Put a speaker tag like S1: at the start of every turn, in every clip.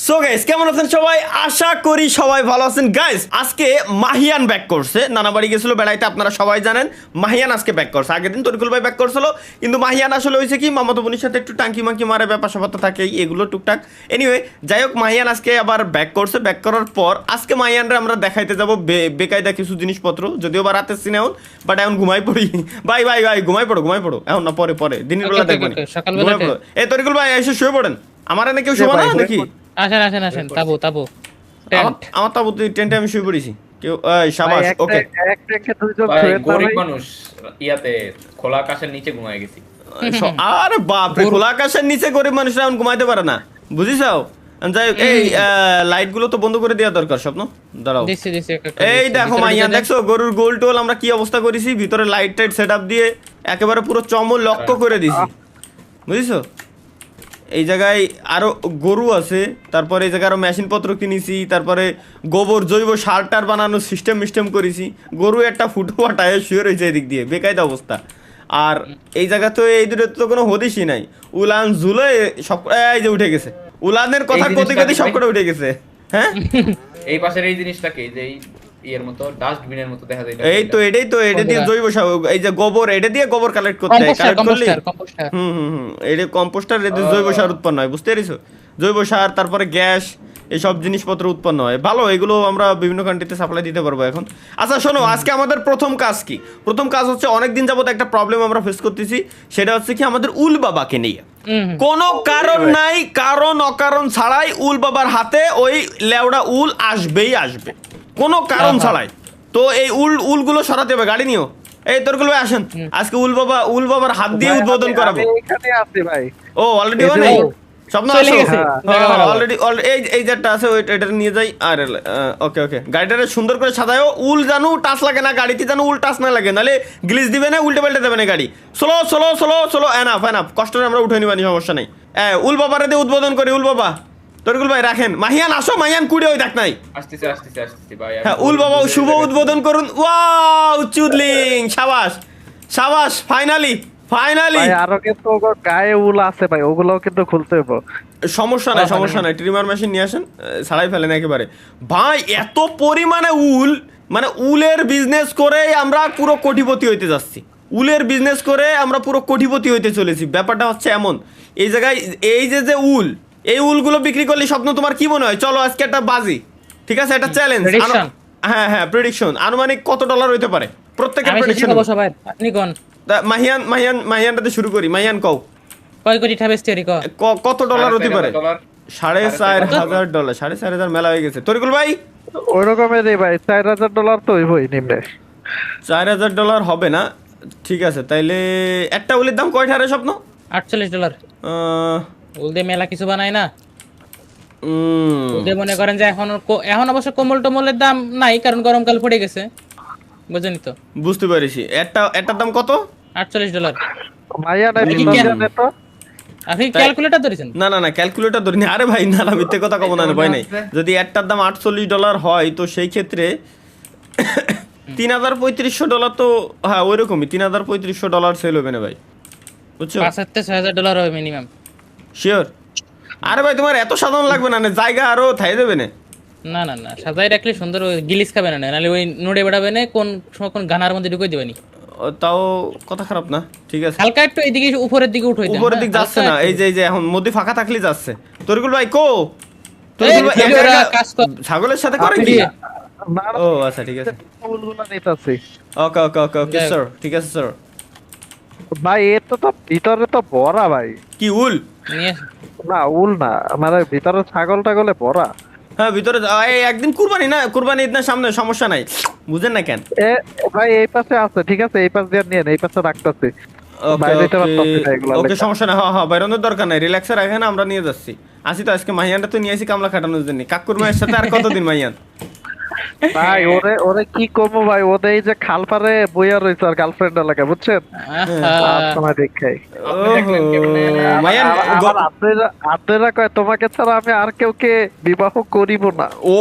S1: So guys কেমন আছেন সবাই? আশা করি সবাই ভালো আছেন। গাইস আজকে মাহিয়ান ব্যাক করছে, নানাবাড়ি গেছিল বেড়াইতে, আপনারা সবাই জানেন। মাহিয়ান আজকে ব্যাক করছে, আগের দিন তরিকুল ভাই ব্যাক করছিল, কিন্তু মাহিয়ান আসলে হয়েছে কি মামাতো বোনের সাথে একটু টাঙ্কি মাঙ্কি মারে, ব্যাপার স্যাপার তো থাকেই, এগুলো টুকটাক। এনিওয়ে যাই হোক, মাহিয়ান আজকে আবার ব্যাক করছে। ব্যাক করার পর আজকে মাহিয়ানরে আমরা দেখাইতে যাবো বেকায়দা কিছু জিনিসপত্র, যদিও বা রাতের সিনে এখন, বাট এখন ঘুমাই পড়ি। ভাই ভাই ভাই ঘুমাই পড়ো এখন না, পরে পরে দিনের বেলা দেখবেন। ঘুমাই পড়ো। এই তরিকুল ভাই এসে শুয়ে পড়েন, আমার এনে কেউ শোভা না নাকি?
S2: আসেন তাবু
S1: আমার তাবু টেন্টে আমি শুয়ে পড়েছি। কেউ শাবাশ, ওকে।
S3: গরিব মানুষ ইয়াতে খোলা আকাশের নিচে ঘুমায় গেছি।
S1: আরে বাপ রে, খোলা আকাশের নিচে গরিব মানুষরা এখন ঘুমাইতে পারে না, বুঝিসাও? যাই হোক, এই লাইট গুলো তো বন্ধ করে দেওয়া দরকার। স্বপ্ন দাঁড়াও, এই দেখো মাইয়া, দেখছো গরুর গোল টোল আমরা কি অবস্থা করেছি, ভিতরে লাইট টাইট সেট আপ দিয়ে একেবারে পুরো চমল লক্ষ্য করে দিছি, বুঝিছো? এই জায়গায় আরো গরু আছে, তারপরে এই জায়গায় আরো মেশিন পত্র কিনেছি, তারপরে গোবর জৈব সার টার বানানোর সিস্টেম করেছি। গরু একটা ফুটো পাটায় শুয়ে রয়েছে এদিক দিয়ে, বেকায়দা অবস্থা। আর এই জায়গা তো এই দূরে তো কোনো হদিসই নাই, উলান ঝুলে সব এই যে উঠে গেছে, উলানের কথা কতি কতি সব করে উঠে গেছে। হ্যাঁ,
S3: এই পাশের এই জিনিসটাকে যে এর মতো ডাস্টবিনের মতো দেখা যায়,
S1: এই তো এটাই তো, এটা দিয়ে জৈব সার, এই যে গোবর, এটা দিয়ে গোবর কালেক্ট করতে হয়, কালেক্ট করলে এটা কম্পোস্টার, এটা জৈব সার উৎপন্ন হয়, বুঝতে পেরেছো? জৈব সার, তারপরে গ্যাস, এইসব জিনিসপত্র উৎপন্ন হয়। ভালো, এগুলো আমরা বিভিন্ন কান্ট্রিতে সাপ্লাই দিতে পারবো এখন। আচ্ছা শোনো, আজকে আমাদের প্রথম কাজ কি? প্রথম কাজ হচ্ছে, অনেকদিন যাবত একটা প্রবলেম আমরা ফেস করতেছি, সেটা হচ্ছে কি আমাদের উল বাবাকে নিয়ে। কোনো কারণ নাই, কারণ অকারণ ছাড়াই উল বাবার হাতে ওই লেওড়া উল আসবেই আসবে, কোনো কারণ ছাড়াই। তো এই উলগুলো সরাতে হবে, গাড়ি নিও। এই তোরগুলো আসেন, আজকে উল বাবার হাত দিয়ে উদ্বোধন করাবো।
S4: এখানে আছে ভাই।
S1: ও অলরেডি মানে স্বপ্ন আসো, অলরেডি এই যেটা আছে এটা নিয়ে যাই। আর ওকে ওকে, গাড়িটারে সুন্দর করে সাজায়ও, উল জানো টাচ লাগে না, গাড়িতে জানো উল টাচ না লাগে, নাহলে গ্লিজ দিবে না, উল্টে পাল্টে দেবে না গাড়ি। স্লো এনাফ কষ্ট আমরা উঠে নিবানি, সমস্যা নেই। উল বাবারে দিয়ে উদ্বোধন করি। উল বাবা তরিকুল ভাই রাখেন, মাহিয়ান আসো, মাহিয়ান কুড়ে ওই দেখ নাই।
S3: আসতেছে ভাই।
S1: হ্যাঁ, উল বাবা শুভ উদ্বোধন করুন। ওয়াও চুদলিং, সাবাস ফাইনালি।
S4: ভাই আরো কিন্তু গায়ে উল আছে ভাই, ওগুলোও কিন্তু খুলতে হবে।
S1: সমস্যা নাই, ট্রিমার মেশিন নিয়ে আসেন, ছাড়াই ফেলেন একেবারে। ভাই এত পরিমাণে উল, মানে উলের বিজনেস করে আমরা পুরো কোটিপতি হইতে যাচ্ছি, উলের বিজনেস করে আমরা পুরো কোটিপতি হইতে চলেছি। ব্যাপারটা হচ্ছে এমন, এই জায়গায় এই যে উল, এই উলগুলো বিক্রি করলে স্বপ্ন তোমার কি মনে হয়? চলো আজকে একটা বাজি, ঠিক আছে, একটা চ্যালেঞ্জ। হ্যাঁ প্রেডিকশন, আনুমানিক কত ডলার হইতে পারে প্রত্যেকের প্রেডিকশন?
S2: আপনি কোন
S1: মাহিয়ানটাতে শুরু করি। মাহিয়ান কও
S2: কয় কোটি ঠাবেস্টি রি
S1: কত ডলার হতে পারে? $4,500। 4,500 মেলা হয়ে গেছে। তরিকুল ভাই
S4: ওই রকমেরই ভাই, $4,000 তো হইবই নিম্নে।
S1: $4,000 হবে না, ঠিক আছে, তাইলে একটা উলের দাম কয়টা রে স্বপ্ন?
S2: $48। উল দিয়ে মেলা কিছু বানায় না, উল দিয়ে মনে করেন যে এখন অবশ্য কম্বল টমলের দাম নাই, কারণ গরমকাল পড়ে গেছে, বুঝেনি তো?
S1: বুঝতে পারিছি। একটার দাম কত?
S2: $48।
S4: মাইয়া নাই বিন্দু তো।
S2: আপনি ক্যালকুলেটর ধরেছেন?
S1: না ক্যালকুলেটর ধরিনি। আরে ভাই না মিথ্যে কথা কব না, ভয় নাই। যদি একটার দাম $48 হয়, তো সেই ক্ষেত্রে $3,3500 তো, হ্যাঁ ওইরকমই $3,3500 সেল হবে না ভাই, বুঝছো?
S2: $5,000 হবে মিনিমাম,
S1: শিওর? আরে ভাই তোমার এত সাধারণ লাগবে না, জায়গা আরো থাই দেবে না।
S2: না সাজাই রাখলে সুন্দর, গিলিস খাবে না, নাহলে ওই নোড়ে বেড়াবে না, কোন সময় কোন গানার মধ্যে ঢুকে দিবেনি।
S1: তাও কথা খারাপ না, ঠিক আছে।
S2: হালকা একটু এইদিকে উপরের দিকে উঠে
S1: উপরের দিক যাচ্ছে না, এই যে এখন মধ্যে ফাঁকা থাকলে যাচ্ছে। তরিকুল ভাই কো, ছাগলের সাথে করে কি? ও আচ্ছা ঠিক আছে,
S4: উলগুলো নিতেছি।
S1: ওকে স্যার, ঠিক আছে স্যার।
S4: ভাই এর তো ভিতরে তো ভরা ভাই।
S1: কি উল?
S4: না উল না, মানে ভিতরে ছাগলে ভরা।
S1: হ্যাঁ ভিতরে একদিন কুরবানি ঈদ না সামনে, সমস্যা নাই, বুঝেন না কেন?
S4: ভাই এই পাশে আছে, ঠিক আছে, এই পাশ দিয়ে নিয়ে এই পাশে রাখতেছি।
S1: ওকে সমস্যা নাই, হ্যাঁ বাইরনের দরকার নাই, রিল্যাক্সে রাখেন, আমরা নিয়ে যাচ্ছি। আসি তো আজকে মাহিয়ানটা তো নিয়ে আসি কামলা খাটানোর জন্য, কাকুর মায়ের সাথে আর কতদিন মাহিয়ান?
S4: ভাই ওরে কি কমো ভাই, ওদের এই যে খালপারে বইয়া রয়েছে আর গার্লফ্রেন্ড লাগে, বুঝছেন? তোমার দেখাই আপনারা কয় তোমাকে ছাড়া আমি আর কেউকে বিবাহ করিব না।
S1: ও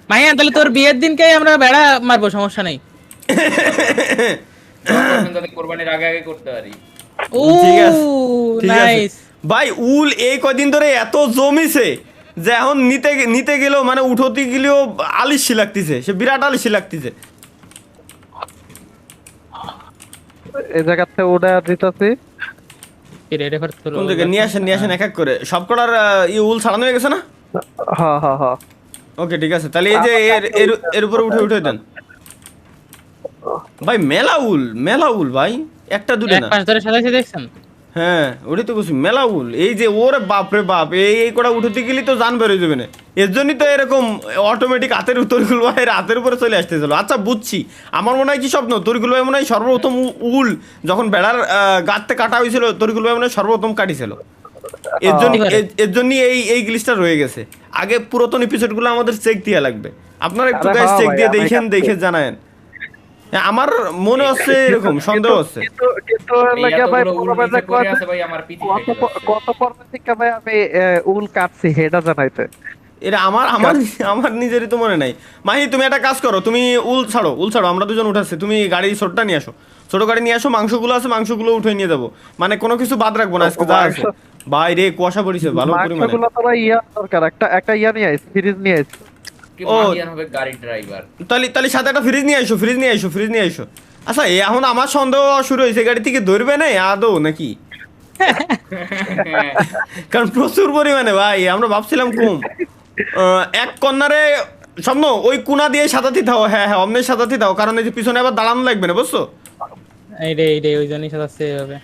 S2: মাইয়া, তাহলে তোর বিয়ের দিনকে আমরা বেড়া মারবো, সমস্যা নাই।
S3: কোরবানির আগে করতে পারি।
S1: ও ঠিক আছে ভাই, উল এই কদিন ধরে এত জমিছে, যে এখন নিতে গেলেও মানে উঠোতে গেলেও আলিশি লাগতেছে, সে বিরাট আলিশি লাগতেছে।
S4: এই জায়গাতে ওটা দিতেছি।
S1: কোন দিকে নিয়ে আসেন এক এক করে। সব কটার উল ছাড়ানো হয়ে গেছে না?
S4: হ্যাঁ।
S1: ওকে ঠিক আছে, তাহলে এই যে এর উপরে উঠে দেন ভাই। মেলা উল ভাই, একটা দুটো না। হ্যাঁ ওটাই তো বলছি, মেলা উল। এই যে ওরে বাপ রে বাপ, এই কটা উঠতে গেলে তো জান বেরোয় যাবে না। এর জন্যই তো এরকম অটোমেটিক হাতের তরিকুল ভাইয়ের হাতের উপরে চলে আসতেছিল। আচ্ছা বুঝছি, আমার মনে হয় কি স্বপ্ন, তরিকুল ভাই মনে হয় সর্বপ্রথম উল যখন বেড়ার গাঁততে কাটা হয়েছিল, তরিকুল ভাই মনে হয় সর্বপ্রথম কাটিছিল। এর জন্য এই গ্লিচটা রয়ে গেছে। আগে পুরাতন এপিসোডগুলো আমাদের চেক দেওয়া লাগবে। আপনারা একটু গাইস চেক দিয়ে দেখে জানায়েন। আমার মনে হচ্ছে এরকম সন্দেহ হচ্ছে।
S4: কত পর্ব থেকে ভাই আমি উল কাটছি সেটা জানাইতে।
S1: এটা আমার নিজেরই তো মনে নাই। মাহি তুমি একটা কাজ করো, তুমি উল ছাড়ো। আমরা দুজন উঠাচ্ছি, তুমি গাড়ি ছোটটা নিয়ে আসো, ছোট গাড়ি নিয়ে আসো। মাংসগুলো আছে, মাংসগুলো উঠে নিয়ে যাবো, মানে কোনো কিছু বাদ রাখবো না আজকে যা আছে। ভাই রে কুয়াশা পড়িছে ভালো পরিমাণে।
S4: মাংসগুলো তো ভাই দরকার, একটা নিয়ে আইস, ফ্রিজ নিয়ে আইস।
S1: তাহলে সাথে একটা ফ্রিজ নিয়ে আইসো। আচ্ছা এখন আমার সন্দেহ শুরু হয়েছে, গাড়ি থেকে ধরবে না আদৌ নাকি? কারণ প্রচুর পরিমাণে ভাই, আমরা ভাবছিলাম কম। এক কর্নারে স্বপ্ন ওই কোনা দিয়ে সাজাতে দাও। হ্যাঁ অমনের সাজাতে দাও, কারণ এই যে পিছনে আবার দাঁড়ানো লাগবে না, বুঝছো?
S2: ওই জন্যই সাজাচ্ছে এভাবে,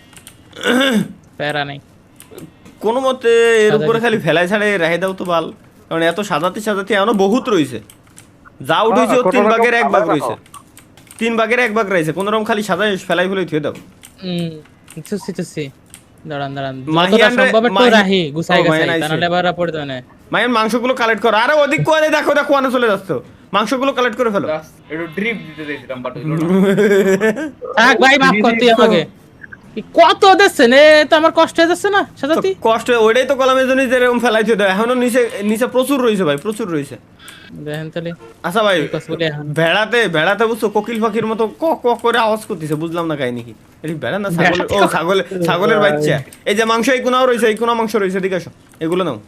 S2: প্যারা নেই।
S1: কোনো মতে এর উপরে খালি ফেলাই ছাড়ে রেখে দাও তো বাল, কারণ এত সাজাতে এখনো বহুত রয়েছে। যা উঠেছে 3 ভাগের 1 ভাগ রয়েছে, 3 ভাগের 1 ভাগ রয়েছে। কোনো রকম খালি সাজাই ফেলাই ফেলে থুয়ে দাও।
S2: দাঁড়ান যতটা সম্ভব একটু রাহি গুছাই গেছে, তাহলে আবার পড়ে দেয় না।
S1: মায়ের মাংসগুলো কালেক্ট করো। আরে ওদিক কোয়ালে দেখো কোয়ানে চলে যাচ্ছে, মাংসগুলো কালেক্ট করে ফেলো।
S3: একটু ড্রিপ দিতে দিয়েছিলাম বাট হইলো না।
S2: থাক ভাই, মাফ কর তুই আমাকে। কত দিচ্ছেন, এ তো আমার কষ্ট হয়ে যাচ্ছে না সাজাতে।
S1: কষ্ট ওইটাই তো কলমের জন্য যেরকম ফেলাই থুয়ে দাও। এখনো নিচে প্রচুর রয়েছে ভাই, প্রচুর রয়েছে।
S2: দেখেন তাহলে।
S1: আচ্ছা ভাই, ভেড়াতে বুঝছো কোকিল পাখির মতো ক ক করে আওয়াজ করতেছে, বুঝলাম না কাহিনী কি। এটা ভেড়া না ছাগল? ও ছাগলের বাচ্চা। এই যে মাংস এই কোনাও রয়েছে, এই কোনা মাংস রয়েছে, দিকে আসো, এগুলো নাও।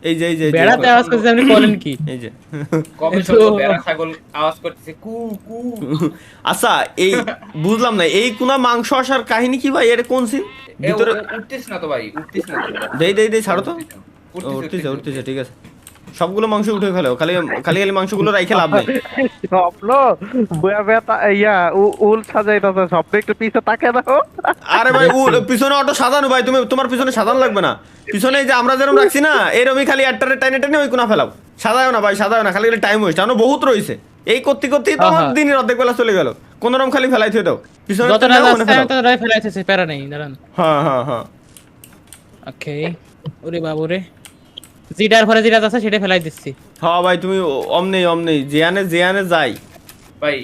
S1: এই যে
S2: ভেড়াতে আওয়াজ করতেছে, আপনি বলেন কি?
S1: এই যে
S3: কবে ছোট ভেড়া ছাগল আওয়াজ করতেছে কু কু।
S1: আচ্ছা এই বুঝলাম না, এই কোনা মাংস আসার কাহিনী কি ভাই? এটা কোন সিন? ভিতরে
S3: উঠতিস না তো ভাই, উঠতিস না।
S1: দেই ছাড়ো তো। উঠতেছে ঠিক আছে। সবগুলো মাংস উঠে ফেলো, খালি মাংসগুলো রাইখে লাভ নেই।
S4: স্বপ্ন উল সাজাইতাছে, স্বপ্ন একটু পিছে তাকে দাও।
S1: আরে ভাই উল পিছনে অটো সাজানো ভাই, তোমার পিছনে সাজানো লাগবে না। পিছনে যে আমরা যেরকম রাখছি না, এরকমই খালি একটারে টাইনে ওই কোনা ফেলাও। সাজাও না ভাই, সাজাও না, খালি টাইম ওয়েস্ট। এখনো বহুত রয়েছে। এই করতেই তো আমার দিনের অর্ধেক বেলা চলে গেল। কোন রকম খালি ফেলাই থুয়ে দাও পিছনে।
S2: ফেলাইতেছে, প্যারা নেই, দাঁড়ান।
S1: হ্যাঁ
S2: ওকে। ওরে বাবু রে, যেটার পরে যেটা আছে সেটা ফেলাই দিচ্ছি।
S1: হ্যাঁ ভাই তুমি অমনেই জিয়ানে যাই
S3: ভাই।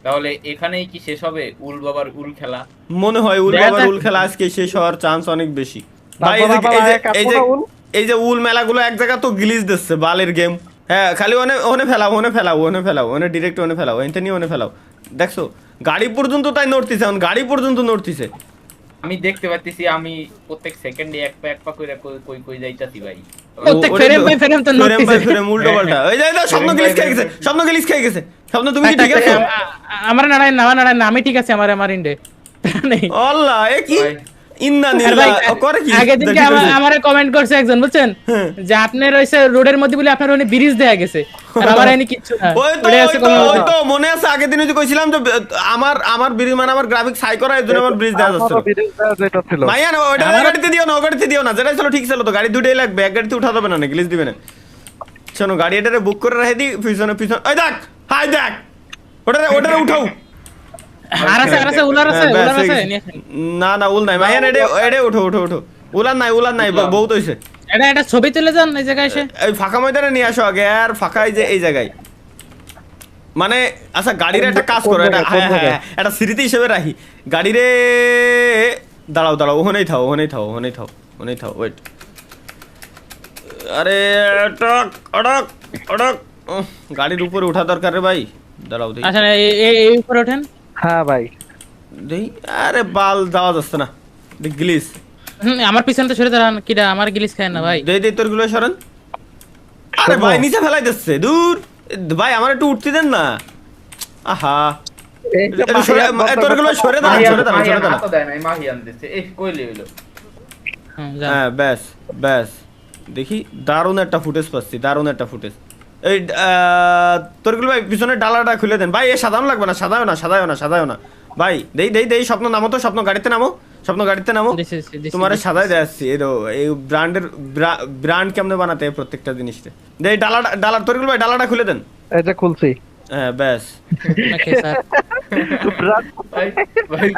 S3: তাহলে এখানেই কি শেষ হবে উল বাবার উল খেলা?
S1: মনে হয় উল বাবার উল খেলা আজকে শেষ হওয়ার চান্স অনেক বেশি ভাই। এই যে উল মেলাগুলো এক জায়গা তো গ্লিচ দিচ্ছে বালের গেম। হ্যাঁ খালি ওনে ফেলাও, ওনে ডিরেক্ট ওনে ফেলাও, এনটা নিয়ে ওনে ফেলাও। দেখছো গাড়ি পর্যন্ত তাই নড়তিছে, গাড়ি পর্যন্ত নড়তিছে।
S3: আমি দেখতে পাচ্ছি, আমি প্রত্যেক সেকেন্ডে এক পা করে কই যাইতাছি ভাই।
S2: প্রত্যেক ফ্রেম তো নড়তিছে,
S1: ফ্রেম উল্টো পাল্টা। এই যে স্বপ্ন গ্লিচ খেয়ে গেছে। স্বপ্ন তুমি কি ঠিক আছো?
S2: আমার নারায়ণ না, আমি ঠিক আছে। আমার ইন্ডে নেই।
S1: আল্লাহ এ কি ইন্না নিলা করে কি?
S2: আগে দিনকে আমারে কমেন্ট করছে একজন, বুঝছেন, যে আপনার রইছে রোডের মধ্যে বলে আপনার ওখানে ব্রিজ দেয়া গেছে, আর আমার এনে কিচ্ছু না।
S1: ওই তো মনে আছে আগের দিন যে কইছিলাম যে আমার ব্রিজ মানে আমার গ্রাফিক্স হাই করা, এর জন্য আমার ব্রিজ দেয়া যাচ্ছে না। মাইয়া না ওটা গাড়িতে দিও না, যেটা ছিল ঠিক ছিল তো। গাড়ি দুটোই লাগবে, এক গাড়িতে উঠা যাবে না, গ্লিচ দিবে না। শোনো গাড়ি এটারে বুক করে রেখে দিই পিছনে। ওই দেখ ওটারে উঠাও। না উল নাই মাইয়া, এডে উঠো। উলার নাই বহুত হইছে।
S2: এটা ছবি তুলে যান এই জায়গায় এসে।
S1: এই ফাঁকা ময়দানে নিয়ে আসো আগে। আর ফাঁকা এই জায়গায় মানে। আচ্ছা গাড়ির একটা কাজ করো, এটা স্মৃতি হিসেবে রাখি গাড়িরে। দাঁড়াও ওখানেই থাও ওয়েট। আরে অডক গাড়ির উপরে ওঠা দরকার রে ভাই। দাঁড়াও দেখি।
S2: আচ্ছা এই উপরে ওঠেন।
S4: হ্যাঁ ভাই
S1: দেই। আরে বাল যাওয়া যাচ্ছে না, গ্লিচ।
S2: আমার পিছনে তো সরে দাঁড়ান। কিডা আমার গ্লিচ খায় না ভাই।
S1: দেই তোর গুলো সরেন। আরে ভাই নিচে ফেলাই দিচ্ছে দূর ভাই আমার একটু উঠতে দেন না আহা একটু সরে তোরগুলো সরে দাঁড়ান সরে দাঁড়ান সরে দাঁড়ান
S3: তো দেয় নাই মাহিয়ান দিচ্ছে এই কইলে হইলো
S1: হ্যাঁ ব্যাস ব্যাস দেখি দারুণ একটা ফুটেজ পাচ্ছি দারুণ একটা ফুটেজ এই তোরগুলো ভাই পিছনে ডালাটা খুলে দেন ভাই এ সাধারণ লাগবে না সাদায়ও না ভাই দেই স্বপ্ন নামো তো স্বপ্ন গাড়িতে নামো তোমার সাদাই দেখাচ্ছি এই ব্র্যান্ড কেমনে বানাতে হয় প্রত্যেকটা জিনিসটা দেই ডালা তোরগুলো ভাই ডালাটা খুলে দেন
S4: এটা খুলছি
S1: হ্যাঁ ব্যাস
S3: ভাই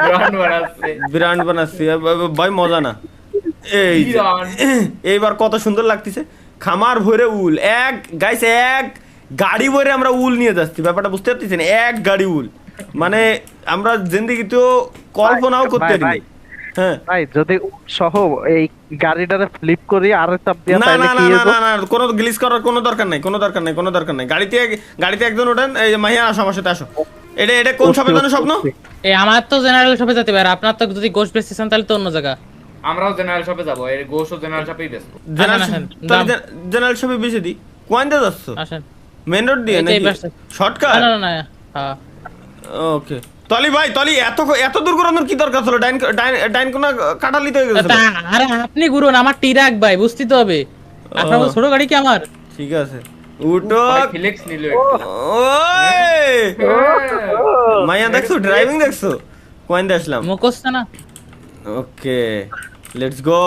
S1: ব্র্যান্ড বানাচ্ছি ভাই মজা না এইবার কত সুন্দর লাগতেছে খামার ভরে উল এক গাড়ি ভরে আমরা উল নিয়ে যাচ্ছি ব্যাপারটা বুঝতে পারতেছেন এক গাড়ি উল মানে আমরা জিন্দেগিতেও কল্পনাও করতে পারি হ্যাঁ
S4: ভাই যদি সহ এই গাড়িটারে ফ্লিপ করি আর চাপ দিয়া
S1: না
S4: তাহলে
S1: না
S4: কি
S1: না না না কোনো গ্লিচ করার কোনো দরকার নাই গাড়িতে একজন ওঠেন এই মাহিয়া আসো আমার সাথে আসো এটা কোন শপে জানো স্বপ্ন
S2: এই আমার তো জেনারেল শপে যেতে পারে আপনার তো যদি গোশ বেচতেছেন তাহলে তো অন্য জায়গা
S3: আমরাও জেনারেল শপে যাব এই গোশো জেনারেল শপেই বেচবো
S1: জেনারেল শপে বেশি দি কোন দিয়ে যাচ্ছ
S2: আসেন
S1: মেইন রোড দিয়ে নাকি শর্টকাট
S2: না না হ্যাঁ
S1: ওকে তলি ভাই এত দূর করানোর কি দরকার ছিল ডাইন কোনা কাটালি তো হয়ে গেছে
S2: আরে আপনি গুরুন আমার টিরাক ভাই বুঝতে তো হবে আপনার ছোট গাড়ি কি আমার
S1: ঠিক আছে উঠো
S3: ফ্লেক্স নিল
S1: ওই মাইয়া দেখছো ড্রাইভিং দেখছো কোন দিয়ে আসলাম
S2: মুখস্থ না
S1: ওকে লেটস গো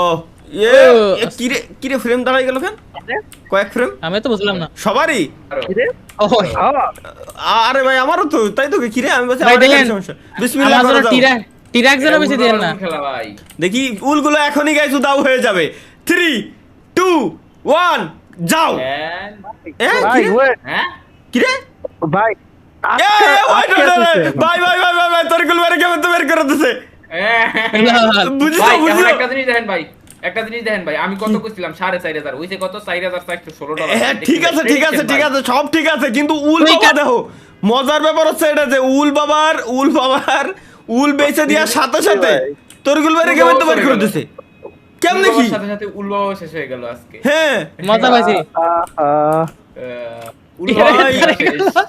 S1: কিরে ফ্রেম দাঁড়াই গেল কেন কয়েক ফ্রেম
S2: আমি তো বুঝলাম না
S1: সবারই
S2: ওই
S1: আরে ভাই আমারও তো তাই তো কিরে আমি বলছি
S2: ভাই
S1: আমার
S2: দেখেন
S1: সমস্যা বিসমিল্লাহ
S2: আমার
S1: করে
S2: জন্য
S1: দাও
S2: টিরাক যেন বেশি দেন না
S3: খেলা ভাই
S1: দেখি উলগুলো এখনই গাইস দাও হয়ে যাবে 3 2 1 যাও
S4: ভাই ওয়েট
S3: হ্যাঁ
S1: কিরে
S4: ভাই
S1: ভাই তোর গুলো বের কেমন তো বের করে দিছে বুঝছো
S3: ভাই
S1: বুঝছো
S3: একটা জিনিস দেখেন ভাই আমি কত কইছিলাম 4500 হইছে কত 4416
S1: ঠিক আছে সব ঠিক আছে কিন্তু উল বাবা দেখো মজার ব্যাপার হচ্ছে এটা যে উল বাবার উল বেচে দেওয়ার সাথে সাথে তোর গুলো বের কেমন তো বের করে দিছে কেমনে কি
S3: সাথে সাথে উল বাবা শেষ হয়ে গেল আজকে
S1: হ্যাঁ
S2: মজা পাইছি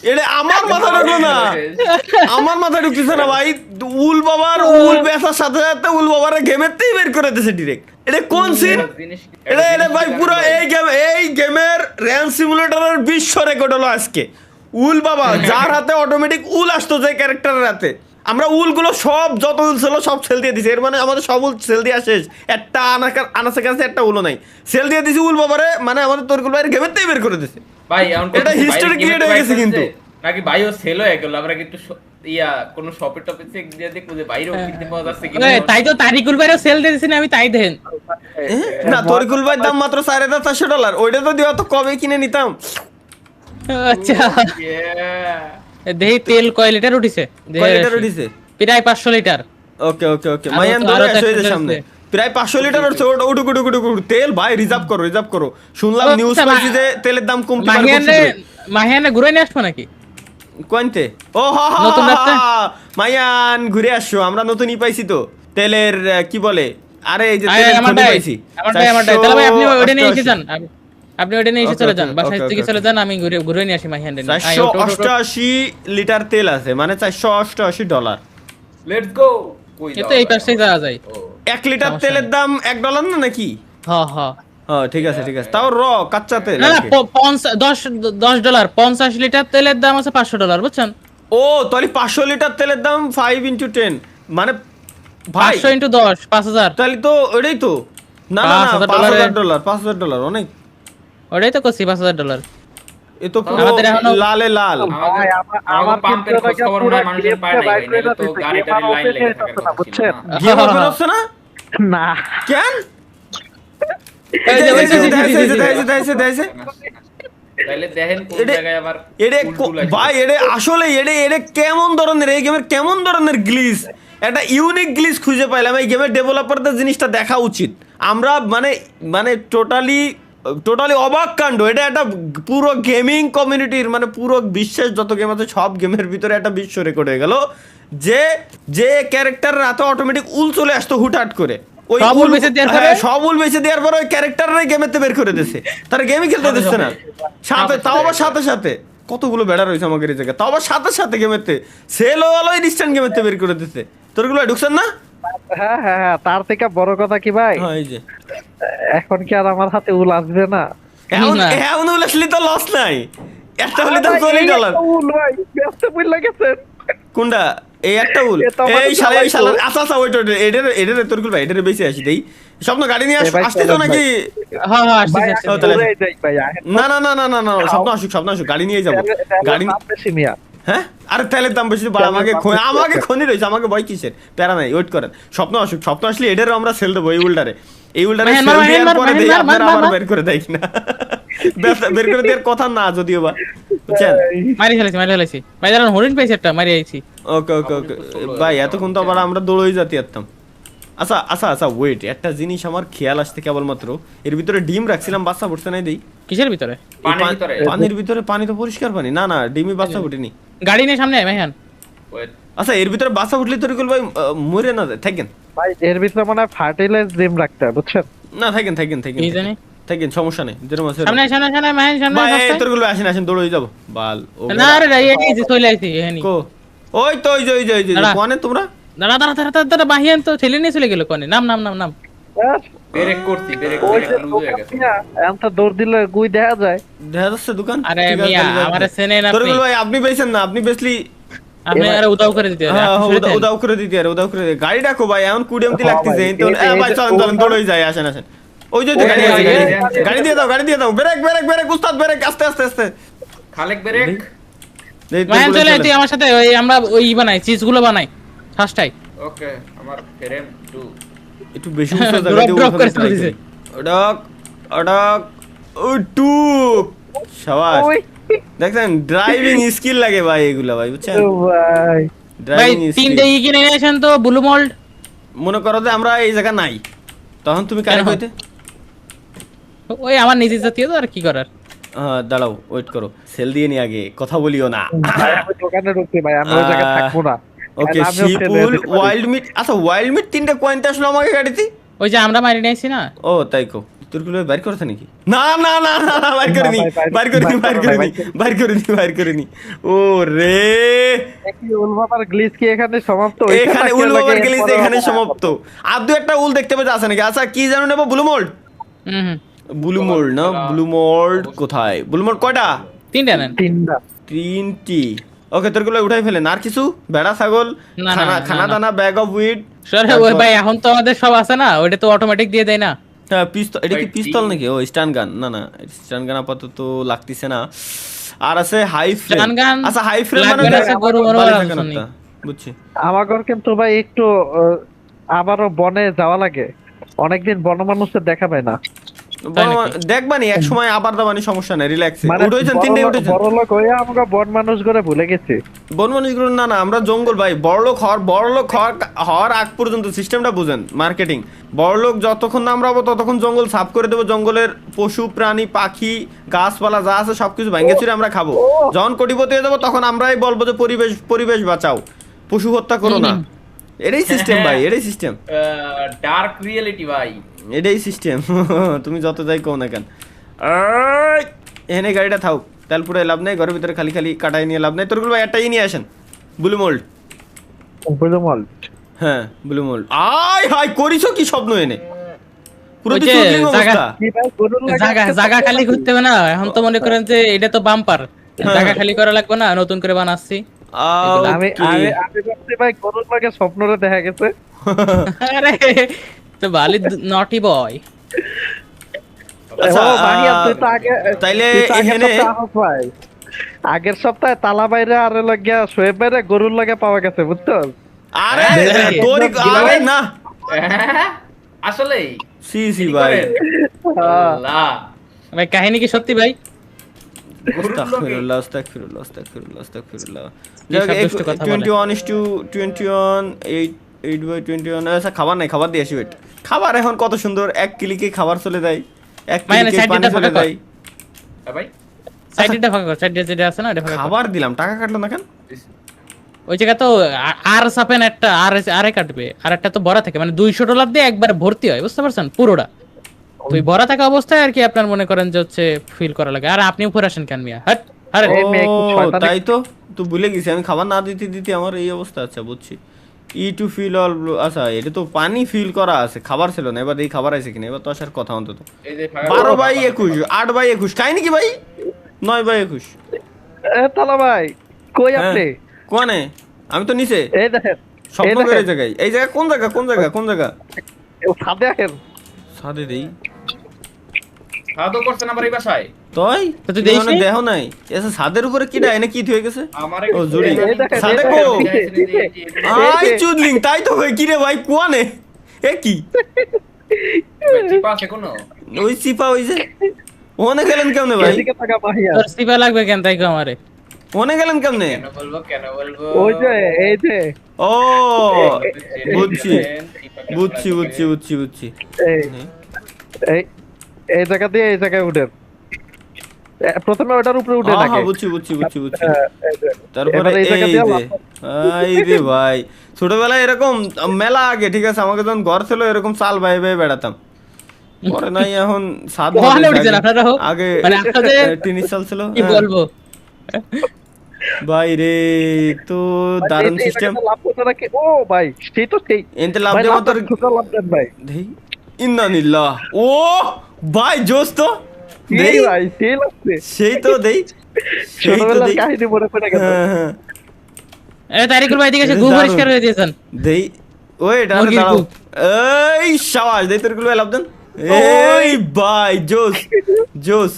S1: এটা আমার মাথা ঢুকলো না আমার মাথা ঢুকতেছে না ভাই উল বাবার উল বেচার সাথে সাথে উল বাবার গেমেরতেই বের করে দিয়েছে ডিরেক্ট এটা কোন সিন এটা ভাই পুরো এই গেমের র্যান সিমুলেটরের বিশ্ব রেকর্ড হলো আজকে উল বাবা যার হাতে অটোমেটিক উল আসতো যে ক্যারেক্টারের হাতে আমরা উলগুলো সব যত উল ছিল সব সেল দিয়ে দিছি এর মানে আমাদের সব উল সেল দেওয়া শেষ একটা আনাসের কাছে একটা উলও নাই সেল দিয়ে দিছি উল বাবারে মানে আমাদের তোরগুলো গেমেরতেই বের করে দিয়েছে
S3: ভাই এখন
S1: এটা হিস্টরি ক্রিয়েট হয়ে গেছে কিন্তু
S3: নাকি ভাইও সেল হয়ে গেল আমরা একটু কোন শপে টপে চেক দিয়ে দেখবো যে বাইরেও কিনতে পাওয়া যাচ্ছে কিনা
S2: তাই তো তারিকুল ভাইও সেল দিয়েছেন আমি তাই দেন
S1: না তরিকুল ভাই দাম মাত্র $4,400 ওইটা তো দিও তো কবে কিনে নিতাম
S2: আচ্ছা দেই তেল কয় লিটার উঠিছে
S1: কয় লিটার উঠিছে
S2: প্রায় 500 লিটার
S1: ওকে মায়ান ধরে আসো এই সামনে প্রায় 500 লিটার হচ্ছে ওটুকু তেল ভাই রিজার্ভ করো শুনলাম নিউজ পাইছি যে তেলের দাম কমতে পারে
S2: মাহিয়ানে ঘুরে নিয়ে আসবো নাকি
S1: কোনতে ও মায়ান ঘুরে আসো আমরা নতুনই পাইছি তো তেলের কি বলে আরে এই যে তেলের খনি পাইছি
S2: আমার তাহলে ভাই আপনি ওটা নিয়ে এসে যান আপনি ওটা নিয়ে এসে চলে যান বাসায় থেকে চলে যান আমি ঘুরে নিয়ে আসি মাহিয়ানে
S1: 488 লিটার তেল আছে মানে $488
S3: লেটস গো
S2: এটা এই পাশেই যাওয়া যায়
S1: 1 লিটার তেলের দাম $1 না নাকি
S2: হ্যাঁ
S1: ঠিক আছে তাও কাঁচা তেল
S2: না $10 50 লিটার তেলের দাম আছে $500 বুঝছেন
S1: ও তাহলে 500 লিটার তেলের দাম 5 × 10 মানে ভাই
S2: 500 × 10 5000
S1: তাহলে তো ওইটাই তো না $5,000 অনেক
S2: ওইটাই তো কইছি $5000
S1: এ তো পুরো লালে লাল
S3: আমার পাম্পের খোঁজ খবর নাই মানুষের পায় নাই ভাই নালে তো গাড়িটার লাইন লেগে থাকে
S4: বুঝছেন
S1: গেম ওপেন হচ্ছে না
S4: না
S1: কেন
S3: তাহলে দেখেন কোন জায়গায় আবার
S1: ভাই আসলে কেমন ধরনের এই গেমের কেমন ধরনের গ্লিচ একটা ইউনিক গ্লিচ খুঁজে পাইলাম এই গেমের ডেভেলপারদের জিনিসটা দেখা উচিত আমরা মানে টোটালি অবাক কাণ্ড এটা একটা পুরো গেমিং কমিউনিটির মানে পুরো বিশ্বের যত গেম আছে সব গেমের ভিতরে একটা বিশ্ব রেকর্ড হয়ে গেল যে ক্যারেক্টার রাতে অটোমেটিক উল চলে আসতো হুটহাট করে ওই
S2: সব উল বেচে দেওয়ার পরে?
S1: হ্যাঁ, সব উল বেচে দেওয়ার পরে ওই ক্যারেক্টাররাই গেমেতে বের করে দিয়েছে, তারা গেমই খেলতে দিচ্ছে না সাথে, তাও আবার সাথে সাথে কতগুলো বেড়া রয়েছে আমাদের এই জায়গায়, তাও আবার সাথে সাথে গেমেতে সেল হলো ইনস্ট্যান্ট গেমেতে বের করে দিতে। তোরগুলো ঢুকছেন না?
S4: হ্যাঁ হ্যাঁ হ্যাঁ, তার থেকে বড় কথা কি ভাই,
S1: হ্যাঁ এই যে
S4: এখন কি আর আমার হাতে উল আসবে না?
S1: এখন
S2: না।
S1: এখন উল আসলে তো লস নাই, একটা হলে তো $20।
S4: উল ভাই ব্যস্ত বুঝলা গেছেন।
S1: কোনটা? এই একটা উল,
S4: এ তো আমাদের
S1: এই শালা এই
S4: সবাই
S1: শালা
S4: তো।
S1: আচ্ছা আচ্ছা ওইটা এটারে তোরগুলো ভাই এটারে বেশি আসি দেই। স্বপ্ন গাড়ি নিয়ে
S4: এ ভাই,
S1: আসতেছো
S4: চলেন
S1: নাকি?
S2: হ্যাঁ হ্যাঁ
S4: ভাই
S2: আসছে।
S1: ও, তাহলে-
S4: ঘুরে যাই ভাই, আহেন।
S1: না না না না না না স্বপ্ন আসুক গাড়ি নিয়ে যাবো। গাড়ি
S4: দাম বেশি মিয়া।
S1: হ্যাঁ আরে তেলের দাম বেশি বাড়া, আমাকে খনি রয়েছে, আমাকে ভয় কিসের, প্যারা নাই, ওয়েট করেন। স্বপ্ন আসলে এটারও আমরা সেল দেবো, এই উল্টারে
S2: মাহিন,
S1: সেল
S2: মাহিন,
S1: দেওয়ার পরে
S2: মাহিন,
S1: দেই,
S2: মার,
S1: আপনারা
S2: মার,
S1: আবার
S2: মার।
S1: বের করে দেয় কিনা বের করে দেওয়ার কথা না যদিও বা, বুঝছেন?
S2: মারি ফেলেছি ভাই, দাঁড়ান হরিণ পেয়েছি একটা, মারি আইছি।
S1: ওকে ভাই, এতক্ষণ তো আবার আমরা দৌড়ই যেতে পারতাম। আচ্ছা ওয়েট, একটা জিনিস আমার খেয়াল আসতে কেবলমাত্র, এর ভিতরে ডিম রাখছিলাম, বাচ্চা পড়ছে নাই দেই।
S2: কিসের ভিতরে?
S1: এই
S3: পানির ভিতরে?
S1: পানির ভিতরে, পানি তো পরিষ্কার পানি, না না ডিমই বাচ্চা ফুটেনি।
S2: গাড়ি নিয়ে সামনে আয় মাহিন।
S3: Wait,
S1: আচ্ছা এর ভিতরে বাচ্চা ফুটলে তোর ভাই মরে না যায়, থাকেন
S4: ভাই এর ভিতরে মনে হয় ফার্টিলাইজ ডিম রাখতে হয়, বুঝছেন?
S1: না থাকেন
S2: কি জানি?
S1: সমস্যা নেই, যেরকম আছে
S2: সামনে মাহিন সামনে
S1: ভাই, এই
S2: রাস্তায়।
S1: তোরগুলো আসেন দৌড়ে যাবো বাল। ও
S2: না রে এই যে চলে আইছি এখানে।
S1: কো ওই তো ওই যে
S2: দাঁড়া।
S1: কোনে তোমরা
S2: দাঁড়া মাহিন তো ঠেলে নিয়ে চলে গেল কোনে। নাম
S3: ব্রেক করছি, ব্রেক
S4: ওই যে
S3: লুজ হয়ে গেছে।
S4: মিয়া, এখন তো দৌড় দিলে গুই দেখা যায়।
S1: দেখা যাচ্ছে দোকান?
S2: আরে
S1: ঠিক আছে,
S2: মিয়া,
S1: তাহলে যাই।
S2: আমারে চেনেন আপনি?
S1: তোরগুলো ভাই আপনি বেচেন না, আপনি বেচলি
S2: আপনি আরে উদাও করে দিতে হবে।
S1: হ্যাঁ
S2: আপনি শুনতেন?
S1: উদাও করে দিতে আর উদাও করে দিতে। গাড়ি ডাকো ভাই, এখন কুড়িমতি
S4: হ্যাঁ
S1: লাগতেছে।
S4: ভাই,
S1: তো
S4: এই
S1: ভাই
S4: যে
S1: চলেন দৌড়ই যায়, আসেন ওই যে
S3: ওই
S1: গাড়ি
S3: যে,
S1: আছে,
S3: ওই যে,
S1: গাড়ি দিয়ে দাও ব্রেক উস্তাদ ব্রেক, আস্তে
S3: খালেক ব্রেক।
S1: এই
S2: মাহিন
S1: তোরগুলো
S2: চলে
S1: চলেন।
S2: তুই আমার সাথে, ওই আমরা ওই বানাই চিজ গুলো বানাই ফার্স্ট
S3: ওকে, আমার ফ্রেম 2।
S1: একটু বেশি উঁচু জায়গা
S2: Drop,
S1: দিয়ে
S2: drop
S1: উঠাতে
S2: করে
S1: try
S2: দিছে।
S1: করি। অডক শাবাশ।
S4: ওই
S1: দেখছেন ড্রাইভিং স্কিল লাগে ভাই এগুলা ভাই, বুঝছেন?
S4: ও ভাই,
S2: ভাই
S1: ড্রাইভিং স্কিল।
S2: 3টে ই কিনে নিয়ে আসেন তো ব্লু মোল্ড।
S1: মনে করো যে আমরা এই জায়গা নাই, তখন তুমি কারে
S2: কেন?
S1: কইতে?
S2: ওই আমার নিজের জাতীয় তো, আর কি করার।
S1: দাঁড়াও ওয়েট করো, সেল দিয়ে নি আগে, কথা বলিও না।
S4: ভাই আমি দোকানে ঢুকছি ভাই, আমি ওই জায়গায় থাকবো না।
S1: ওকে
S4: আমিও ফেলে
S1: শিপুল
S4: দিতে পারি।
S1: ওয়াইল্ড মিট, আচ্ছা ওয়াইল্ড মিট 3টে কয়েনটা আসলো আমাকে গাড়িতে।
S2: ওই যে আমরা মারি নিয়েছি না।
S1: ও তাই কো, তোরগুলো বাইর করতে নাকি? না বাইর করিনি,
S4: না, ভাই,
S1: বাইর করিনি। ও রে,
S4: একই উলবাবার গ্লিচ কি এখানে সমাপ্ত?
S1: এখানে উল ওভার গেলিস এখানে সমাপ্ত। আর দু একটা উল দেখতে পেতে আছে নাকি? আচ্ছা কি জানো নেবো? ব্লু মোল্ড
S2: হুম
S1: না, ব্লু মোল্ড কোথায়? ব্লু মোল্ড কয়টা?
S2: 3টে নেন।
S1: 3টি। ওকে তোরগুলো উঠাই ফেলেন। আর কিছু ভেড়া ছাগল,
S2: না, না, না,
S1: খানা
S2: না।
S1: দানা, ব্যাগ অফ উইড,
S2: সরে ওই ভাই, এখন তো আমাদের সব আছে না, ওইটা তো অটোমেটিক দিয়ে দেয় না।
S1: পিস্তল। এটা কি
S3: ভাই,
S1: পিস্তল নাকি? ও স্টান গান। না স্টান গান আপাতত লাগতেছে না। আর আছে হাই ফ্রেম।
S2: Stun gun
S1: আচ্ছা হাই ফ্রেম
S2: লাগবে না, সে গরু মরু আর কিছু নেই।
S1: বুঝছি।
S4: আমাগর কিন্তু ভাই একটু আবারও বনে যাওয়া লাগে, অনেকদিন বন মানুষের দেখা পায় না।
S2: তাই নাকি?
S1: দেখবানি এক সময় আবার দাবানি, সমস্যা নাই, রিল্যাক্স।
S4: মানে
S1: উঠেছেন 3টে উঠেছেন।
S4: বড় লোক হয়ে আমরা বন মানুষ করে ভুলে গেছি।
S1: বন মানুষগুলো না আমরা জঙ্গল ভাই। বড়লোক হওয়ার আগ পর্যন্ত সিস্টেমটা বুঝেন, মার্কেটিং। বড়লোক যতক্ষণ না আমরা হবো ততক্ষণ জঙ্গল সাফ করে দেবো, জঙ্গলের পশু প্রাণী পাখি গাছপালা যা আছে সবকিছু ভেঙে চুরে আমরা খাবো। যখন কোটিপতি হয়ে যাবো তখন আমরাই বলবো যে পরিবেশ বাঁচাও, পশু হত্যা করো না। এটাই সিস্টেম ভাই, এটাই সিস্টেম,
S3: ডার্ক রিয়েলিটি ভাই।
S1: এটাই সিস্টেম। তুমি যত যাই কও না কেন। এখানে গাড়িটা থাক, তেল পুরে লাভ নেই, ঘরের ভিতরে খালি কাটাই নিয়ে লাভ নেই। তোরগুলো একটাই নিয়ে আসেন, ব্লু মোল্ড। হ্যাঁ ব্লু মোল্ড। হাই করিছো কি স্বপ্ন এনে? পুরো
S2: ওই
S1: তো
S2: যে
S1: চুদলিং অবস্থা।
S4: কি ভাই, গরুর লাগা
S2: জায়গা খালি করতে হবে না, এখন তো মনে করেন যে এটা তো বাম্পার, জায়গা খালি করা লাগবে না, নতুন করে বানাচ্ছি।
S4: আমি ভাবছি ভাই গরুর লাগে স্বপ্নরে দেখা গেছে।
S2: আরে তো ভালো নটি বয়।
S1: আচ্ছা,
S4: ও ভাইয়া, তুই তো আগে
S1: তাইলে
S4: তুই তো আগের
S1: এখানে
S4: সপ্তাহে আহত ভাই। আগের সপ্তাহে তালা বাইরে আর লাগিয়া শোয়েব বাইরে গরুর লাগে পাওয়া গেছে, বুঝছো?
S1: আরে
S2: দেখি।
S1: তোরই আরে না
S3: আসলে
S1: সি ভাই।
S3: আল্লাহ,
S2: ভাই কাহিনী কি সত্যি ভাই?
S1: আস্তাগফিরুল্লাহ।
S2: কি সব দুষ্ট কথা বলে।
S1: 21:21 8/21। আচ্ছা খাবার নাই, খাবার দিয়ে আসি। ওয়েট, খাবার এখন কত সুন্দর, এক ক্লিকে খাবার চলে যায়, এক
S2: মানে
S1: ক্লিকে
S2: side
S1: পানি
S2: দিকটা
S1: চলে
S2: ফাঁকা কর।
S1: যায়।
S3: হ্যাঁ ভাই,
S2: সাইডটা ফাঁকা কর, সাইডে যেটা আছে না এটা ফাঁকা কর।
S1: খাবার দিলাম, টাকা কাটলো না কেন?
S2: ওই জায়গা তো আর সাপেন একটা আরে কাটবে, আর একটা তো ভরা থাকে, মানে $200 দিয়ে একবার ভর্তি হয়, বুঝতে পারছেন, পুরোটা। তো ওই ভরা থাকা অবস্থায় আর কি আপনার মনে করেন যে হচ্ছে ফিল করা লাগে। আর আপনি উপরে আসেন কেন মিয়া, হাট আরে
S4: এই মেয়ে কি
S1: ও
S4: শয়তানি-
S1: তাই তো, তো ভুলে গেছি আমি, খাবার না দিতে দিতে আমার এই অবস্থা। আচ্ছা বুঝছি, ই টু ফিল অল, আচ্ছা এটা তো পানি ফিল করা আছে, খাবার ছিল না। এবার এই খাবার আছে কিনা, এবার তো আসার কথা অন্তত।
S3: এই যে ফায়ার-
S1: 12/21, 8/21, খাই নাকি ভাই? 9/21।
S4: তালা ভাই কই
S1: হ্যাঁ,
S4: আপনি?
S1: কোয়ানে? আমি তো নিচে
S4: এই দেখেন,
S1: স্বপ্ন
S4: এই
S1: করে
S4: দেখেন।
S1: জায়গায়। এই জায়গা কোন জায়গা, কোন জায়গা, কোন জায়গা?
S4: ছাদে আসেন।
S1: সাদে দেই
S3: খাওয়া দাওয়া করছেন আমার এই বাসায়?
S1: তুই
S2: তো তুই দেখিস নি?
S1: দেহ নাই এসে ছাদের উপরে কিডা এনে কি হয়ে গেছে?
S3: আমারে
S1: ও জুড়ি
S4: এই দেখেন,
S1: সাদে
S4: এই
S1: কো
S4: দেখেন।
S1: আই চুদলিং, তাই তো কই কিরে ভাই কোয়ানে এ কি
S3: চিপা আছে কোনো?
S1: ওই সিপা ওই যে ওনে গেলেন কেমনে ভাই?
S4: এদিকে তাকা মাহিয়া।
S2: তোর সিপা লাগবে কেন তাই কো আমারে?
S1: ওনে গেলেন কেমনে?
S3: কেন বলবো, কেন বলবো?
S4: ওই যে এই যে
S1: ও বুঝছি বুঝছি বুঝছি বুঝছি বুঝছি।
S4: এই এই এই জায়গা দিয়ে এই জায়গায় উঠেন। প্রথমে ওটার উপরে উঠে
S1: হ্যাঁ
S4: থাকে।
S1: হ্যাঁ বুঝছি বুঝছি বুঝছি বুঝছি।
S4: এই যে।
S1: তারপরে
S4: এবার
S1: এই
S4: জায়গা
S1: যে
S4: দিয়ে
S1: এই রে ভাই, ছোটবেলায় এরকম মেলা আগে ঠিক আছে, আমাকে যখন ঘর ছিল এরকম চাল বাইরে বাইরে বেড়াতাম। পরে নাই এখন সাত
S2: ওখানে উঠেছেন আপনারা হোক?
S1: আগে
S2: মানে আপনাদের
S1: টিনের চাল ছিল।
S2: কি
S1: হ্যাঁ।
S2: বলবো,
S1: ভাই রে তো দারুণ
S4: এই
S1: সিস্টেম।
S4: জায়গাটা লাভ করতে নাকি? ও ভাই সেই তো সেই।
S1: এনতে লাভ
S4: ভাই,
S1: দেওয়া
S4: লাভ
S1: তোর
S4: দেন, ছোট লাভ দেন ভাই।
S1: দেই ইন্নানিল্লাহ। ও ভাই জোস তো দেই,
S4: এই ভাই সেই লাগছে।
S1: সেই তো দেই, সেই তো
S4: ছোটবেলার
S1: দেই।
S4: কাহিনী মনে পড়ে গেছে।
S1: হ্যাঁ হ্যাঁ
S2: এ তারিকুল ভাই দিকে
S1: এটা
S2: গু
S1: দারুণ।
S2: পরিষ্কার হয়ে দিয়েছেন।
S1: দেই ওই এটা
S2: মুরগির
S1: দাঁড়াও।
S2: গু।
S1: এই শাবাশ দেই তোর গুলো লাভ দেন। এই ভাই জোস জোস।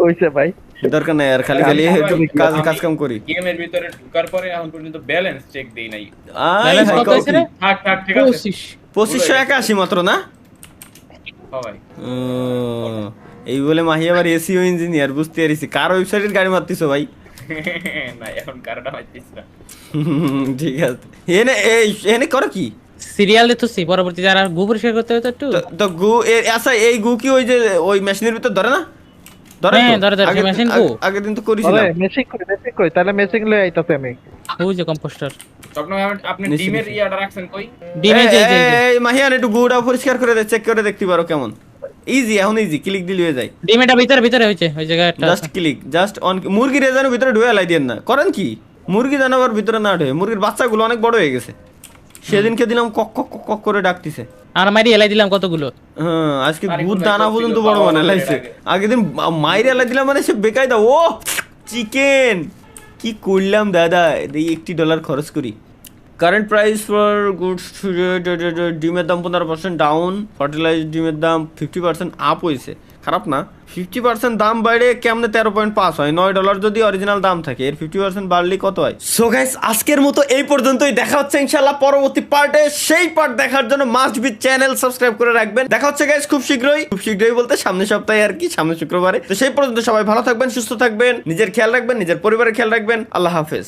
S4: হইছে ভাই।
S1: দরকার নাই আর খালি খালি একটু কাজ কাজ কাম করি।
S3: গেমের ভিতরে ঢোকার পরে এখন পর্যন্ত ব্যালেন্স চেক দেই নাই।
S1: আই
S2: ব্যালেন্স
S1: হাই
S2: কত
S1: কও
S2: হয়েছে
S1: কি?
S2: রে?
S3: থাক থাক ঠিক আছে।
S1: 2581 মাত্র না?
S3: সবাই
S1: ও, এই বলে মাহি আবার এসিও ইঞ্জিনিয়ার, বুঝতে পারিছি। কার ওয়েবসাইটের গাড়ি মারতিছো ভাই?
S3: না এখন কারোটা হইতেছ না।
S1: ঠিক আছে। এনে এনে করো কি?
S2: সিরিয়াল দিতেছি, পরবর্তী যারা গু পরিষ্কার করতে হবে তো একটু।
S1: তো গু আচ্ছা এই গু কি ওই যে ওই মেশিনের ভিতর ধরে না? ধরে
S2: হ্যাঁ,
S1: তো?
S2: ধরে, ধরে,
S1: আগের-
S2: মেশিন গু।
S1: আগের দিন তো
S4: আরে
S1: করেছিলাম।
S4: মেশিং কই তাহলে মেশিং লয়ে আইতাছি আমি।
S2: ওই যে কম্পোস্টার
S3: স্বপ্ন আপনি
S1: নিশ্চয়ই,
S3: ডিমের
S1: নিশ্চয়ই।
S3: ইয়াটা রাখছেন কই?
S2: ডিমে যে যে যে।
S1: এই মাহিয়ান একটু গুটা পরিষ্কার করে দে, চেক করে দেখতে পারো কেমন। ইজি, এখন ইজি, ক্লিক দিলে হয়ে যায়।
S2: ডিমেটা ভিতরে ভিতরে হয়েছে ওই জায়গায় একটা
S1: জাস্ট ক্লিক, জাস্ট অন। মুরগি রেজানোর ভিতরে ঢুয়ে লাই দেন না, করেন কি? মুরগি জানাবার ভিতরে না ঢুয়ে, মুরগির বাচ্চাগুলো অনেক বড় হয়ে গেছে। সেদিনকে দিলাম কক কক কক কক করে ডাকতিছে।
S2: আর মাইরি এলাই দিলাম কতগুলো।
S1: হ্যাঁ আজকে
S3: আরে
S1: গুড়
S3: কোথায়
S1: দানা
S3: করছিল?
S1: পর্যন্ত বড়
S3: বাবা
S1: বানায়
S3: বাবা
S1: লাইছে।
S3: এর আগে।
S1: আগের দিন মাইরে এলাই দিলাম মানে সে বেকায়দা। ও চিকেন কি করলাম দাদা, এই $1 খরচ করি। কারেন্ট প্রাইস ফর গুডস, ডিমের দাম 15% ডাউন, ফার্টিলাইজ ডিমের দাম 50% আপ হয়েছে। খারাপ না, 50% দাম বাইরে কেমনে 13.5 হয়? $9 যদি অরিজিনাল দাম থাকে, এর 50% বাড়লে কত হয়? সো গাইস আজকের মতো এই পর্যন্তই। দেখা হচ্ছে ইনশাআল্লাহ পরবর্তী পার্টে। সেই পার্ট দেখার জন্য মাস্ট বি চ্যানেল সাবস্ক্রাইব করে রাখবেন। দেখা হচ্ছে গাইস খুব শীঘ্রই বলতে সামনের সপ্তাহে আর কি, সামনের শুক্রবারে। তো সেই পর্যন্ত সবাই ভালো থাকবেন, সুস্থ থাকবেন, নিজের খেয়াল রাখবেন, নিজের পরিবারের খেয়াল রাখবেন। আল্লাহ হাফেজ।